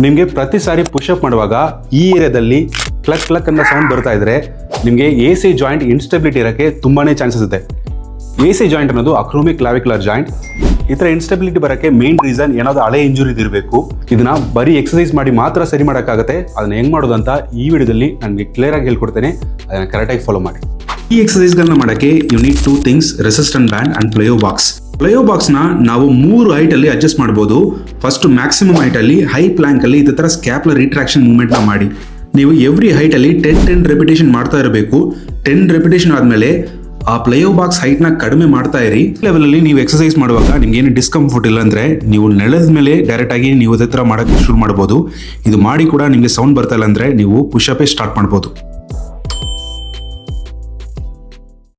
ನಿಮಗೆ ಪ್ರತಿ ಸಾರಿ ಪುಷಪ್ ಮಾಡುವಾಗ ಈ ಏರಿಯಾದಲ್ಲಿ ಕ್ಲಕ್ ಕ್ಲಕ್ ಅಂತ ಸೌಂಡ್ ಬರ್ತಾ ಇದ್ರೆ ನಿಮಗೆ AC ಜಾಯಿಂಟ್ ಇನ್ಸ್ಟೆಬಿಲಿಟಿ ಇರೋಕ್ಕೆ ತುಂಬಾನೇ ಚಾನ್ಸಸ್ ಇದೆ. AC ಜಾಯಿಂಟ್ ಅನ್ನೋದು ಅಕ್ರೋಮಿಕ್ ಕ್ಲಾವಿಕ್ಯುಲರ್ ಜಾಯಿಂಟ್. ಈ ಥರ ಇನ್ಸ್ಟೆಬಿಲಿಟಿ ಬರೋಕ್ಕೆ ಮೇನ್ ರೀಸನ್ ಏನಾದರೂ ಹಳೆ ಇಂಜುರಿ ಇರಬೇಕು. ಇದನ್ನ ಬರೀ ಎಕ್ಸಸೈಸ್ ಮಾಡಿ ಮಾತ್ರ ಸರಿ ಮಾಡೋಕ್ಕಾಗತ್ತೆ. ಅದನ್ನ ಹೆಂಗ್ ಮಾಡೋದು ಅಂತ ಈ ವಿಡಿಯೋದಲ್ಲಿ ನನಗೆ ಕ್ಲಿಯರ್ ಆಗಿ ಹೇಳ್ಕೊಡ್ತೇನೆ. ಅದನ್ನ ಕರೆಕ್ಟಾಗಿ ಫಾಲೋ ಮಾಡಿ. ಈ ಎಕ್ಸಸೈಸ್ಗಳನ್ನ ಮಾಡೋಕ್ಕೆ you need 2 things: resistant band and plyo box. Plyo ಬಾಕ್ಸ್ನ ನಾವು 3 ಹೈಟಲ್ಲಿ ಅಡ್ಜಸ್ಟ್ ಮಾಡ್ಬೋದು. ಫಸ್ಟ್ ಮ್ಯಾಕ್ಸಿಮಮ್ ಹೈಟಲ್ಲಿ ಹೈ ಪ್ಲಾಂಕಲ್ಲಿ ಇದೇ ಥರ ಸ್ಕ್ಯಾಪ್ಲರ್ ರಿಟ್ರಾಕ್ಷನ್ ಮೂವ್ಮೆಂಟ್ನ ಮಾಡಿ. ನೀವು ಎವ್ರಿ ಹೈಟಲ್ಲಿ 10 ರೆಪಿಟೇಷನ್ ಮಾಡ್ತಾ ಇರಬೇಕು. 10 ರೆಪಿಟೇಷನ್ ಆದಮೇಲೆ ಆ ಪ್ಲೇಯೋ ಬಾಕ್ಸ್ ಹೈಟ್ನ ಕಡಿಮೆ ಮಾಡ್ತಾ ಇರಿ. ಲೆವೆಲಲ್ಲಿ ನೀವು ಎಕ್ಸಸೈಸ್ ಮಾಡುವಾಗ ನಿಮ್ಗೆ ಏನು ಡಿಸ್ಕಂಫರ್ಟ್ ಇಲ್ಲ ಅಂದರೆ ನೀವು ನೆಲದ ಮೇಲೆ ಡೈರೆಕ್ಟಾಗಿ ನೀವು ಅದೇ ಥರ ಮಾಡೋಕ್ಕೆ ಶುರು ಮಾಡ್ಬೋದು. ಇದು ಮಾಡಿ ಕೂಡ ನಿಮಗೆ ಸೌಂಡ್ ಬರ್ತಾ ಇಲ್ಲ ಅಂದರೆ ನೀವು ಪುಷಪೇ ಸ್ಟಾರ್ಟ್ ಮಾಡ್ಬೋದು.